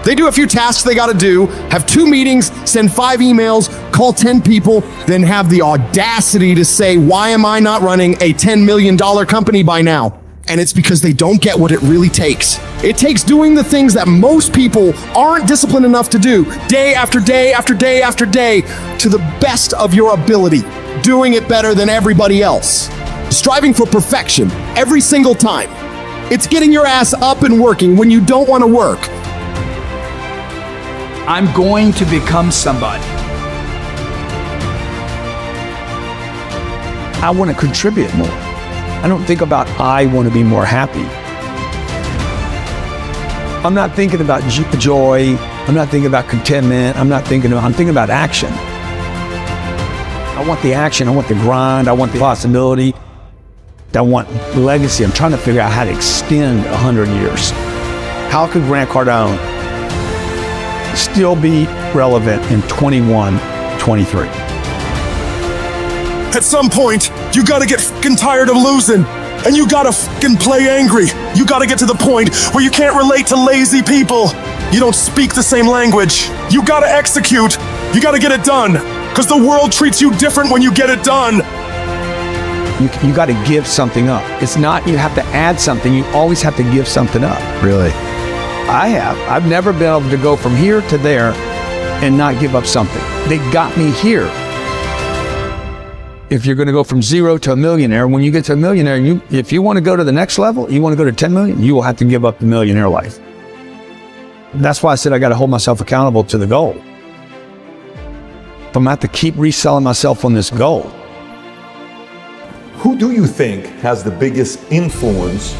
They do a few tasks they gotta do, have 2 meetings, send 5 emails, call 10 people, then have the audacity to say, why am I not running a $10 million company by now? And it's because they don't get what it really takes. It takes doing the things that most people aren't disciplined enough to do, day after day after day after day, to the best of your ability, doing it better than everybody else. Striving for perfection every single time. It's getting your ass up and working when you don't want to work. I'm going to become somebody. I want to contribute more. I don't think about I want to be more happy. I'm not thinking about joy. I'm not thinking about contentment. I'm thinking about action. I want the action. I want the grind. I want the possibility. I want legacy. I'm trying to figure out how to extend 100 years. How could Grant Cardone still be relevant in 21, 23? At some point, you gotta get fucking tired of losing. And you gotta fucking play angry. You gotta get to the point where you can't relate to lazy people. You don't speak the same language. You gotta execute. You gotta get it done. Because the world treats you different when you get it done. You got to give something up. It's not you have to add something. You always have to give something up. Really? I've never been able to go from here to there and not give up something. They got me here. If you're going to go from 0 to a millionaire, when you get to a millionaire, if you want to go to the next level, you want to go to 10 million, you will have to give up the millionaire life. That's why I said I got to hold myself accountable to the goal. But I'm going to have to keep reselling myself on this goal. Who do you think has the biggest influence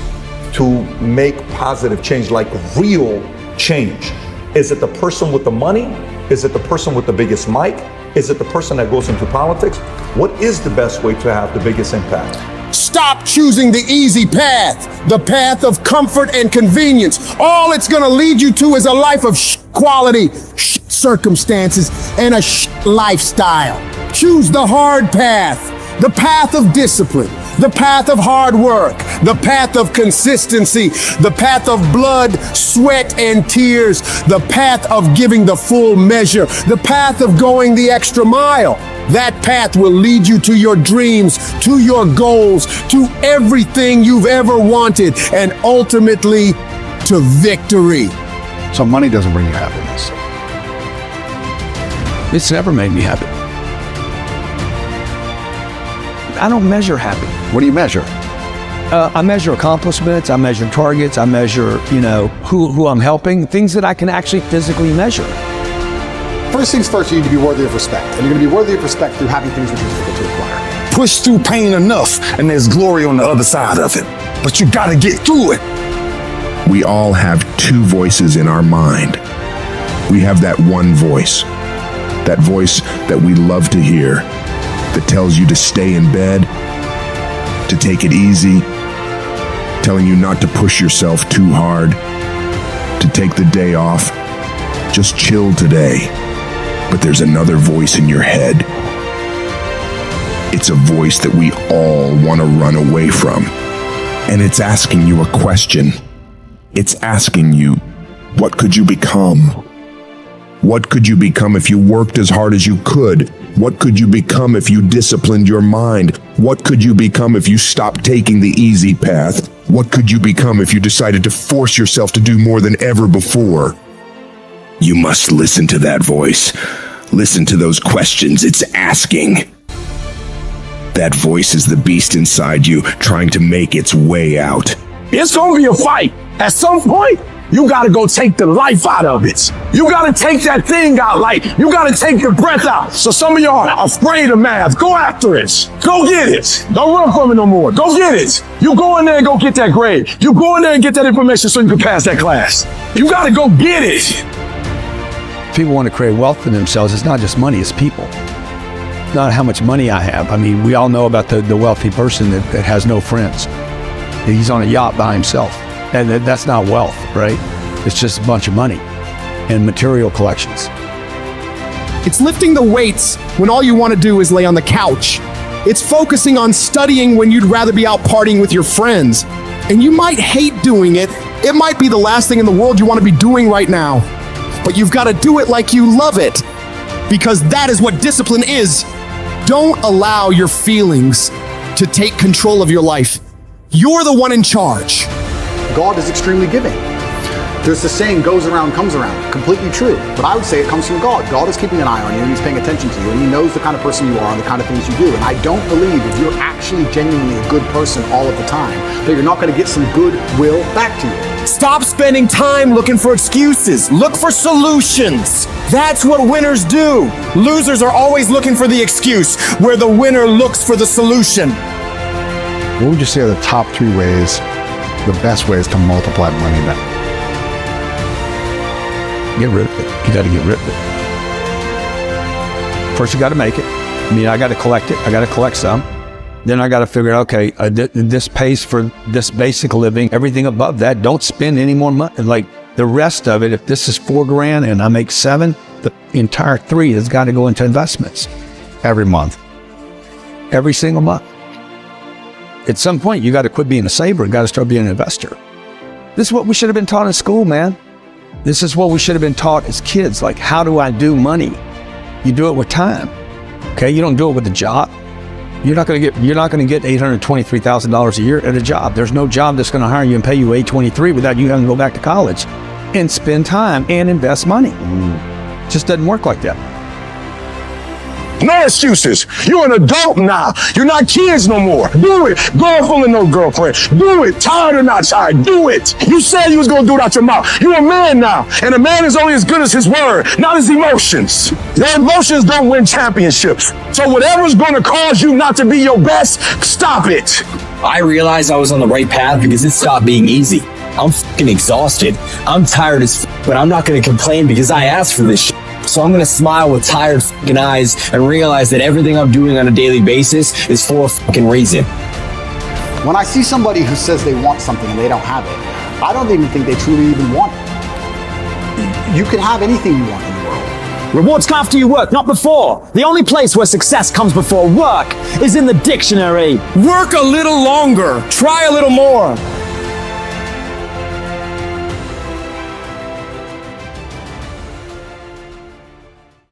to make positive change, like real change? Is it the person with the money? Is it the person with the biggest mic? Is it the person that goes into politics? What is the best way to have the biggest impact? Stop choosing the easy path, the path of comfort and convenience. All it's gonna lead you to is a life of quality, circumstances, and a lifestyle. Choose the hard path. The path of discipline, the path of hard work, the path of consistency, the path of blood, sweat, and tears, the path of giving the full measure, the path of going the extra mile. That path will lead you to your dreams, to your goals, to everything you've ever wanted, and ultimately to victory. So money doesn't bring you happiness. It's never made me happy. I don't measure happy. What do you measure? I measure accomplishments. I measure targets. I measure, who I'm helping. Things that I can actually physically measure. First things first, you need to be worthy of respect. And you're going to be worthy of respect through having things which are difficult to acquire. Push through pain enough, and there's glory on the other side of it. But you got to get through it. We all have 2 voices in our mind. We have that one voice that we love to hear, that tells you to stay in bed, to take it easy, telling you not to push yourself too hard, to take the day off, just chill today. But there's another voice in your head. It's a voice that we all want to run away from. And it's asking you a question. It's asking you, what could you become? What could you become if you worked as hard as you could? What could you become if you disciplined your mind? What could you become if you stopped taking the easy path? What could you become if you decided to force yourself to do more than ever before? You must listen to that voice. Listen to those questions it's asking. That voice is the beast inside you, trying to make its way out. It's gonna be a fight. At some point, you gotta go take the life out of it. You gotta take that thing out, like you gotta take your breath out. So some of y'all are afraid of math. Go after it. Go get it. Don't run from it no more. Go get it. You go in there and go get that grade. You go in there and get that information so you can pass that class. You gotta go get it. People want to create wealth for themselves. It's not just money, it's people. Not how much money I have. I mean, we all know about the wealthy person that has no friends. He's on a yacht by himself. And that's not wealth, right? It's just a bunch of money and material collections. It's lifting the weights when all you want to do is lay on the couch. It's focusing on studying when you'd rather be out partying with your friends. And you might hate doing it. It might be the last thing in the world you want to be doing right now. but you've got to do it like you love it, because that is what discipline is. Don't allow your feelings to take control of your life. You're the one in charge. God is extremely giving. There's this saying, goes around, comes around. Completely true. But I would say it comes from God. God is keeping an eye on you, and he's paying attention to you, and he knows the kind of person you are and the kind of things you do. And I don't believe if you're actually genuinely a good person all of the time, that you're not going to get some goodwill back to you. Stop spending time looking for excuses. Look for solutions. That's what winners do. Losers are always looking for the excuse, where the winner looks for the solution. What would you say are the top 3 ways, the best ways to multiply money then? Get rid of it. You got to get rid of it. First, you got to make it. I mean, I got to collect it. I got to collect some. Then I got to figure out, okay, this pays for this basic living. Everything above that, don't spend any more money. Like the rest of it, if this is $4,000 and I make 7, the entire 3 has got to go into investments. Every month. Every single month. At some point, you got to quit being a saver and got to start being an investor. This is what we should have been taught in school, man. This is what we should have been taught as kids. Like, how do I do money? You do it with time. Okay, you don't do it with a job. You're not going to get $823,000 a year at a job. There's no job that's going to hire you and pay you $823 without you having to go back to college and spend time and invest money. It just doesn't work like that. No excuses. You're an adult now. You're not kids no more. Do it. Girlfriend or no girlfriend. Do it. Tired or not tired. Do it. You said you was going to do it out your mouth. You're a man now. And a man is only as good as his word, not his emotions. Your emotions don't win championships. So whatever's going to cause you not to be your best, stop it. I realized I was on the right path because it stopped being easy. I'm fucking exhausted. I'm tired as but I'm not going to complain because I asked for this shit. So I'm going to smile with tired fucking eyes and realize that everything I'm doing on a daily basis is for a fucking reason. When I see somebody who says they want something and they don't have it, I don't even think they truly even want it. You can have anything you want in the world. Rewards come after you work, not before. The only place where success comes before work is in the dictionary. Work a little longer. Try a little more.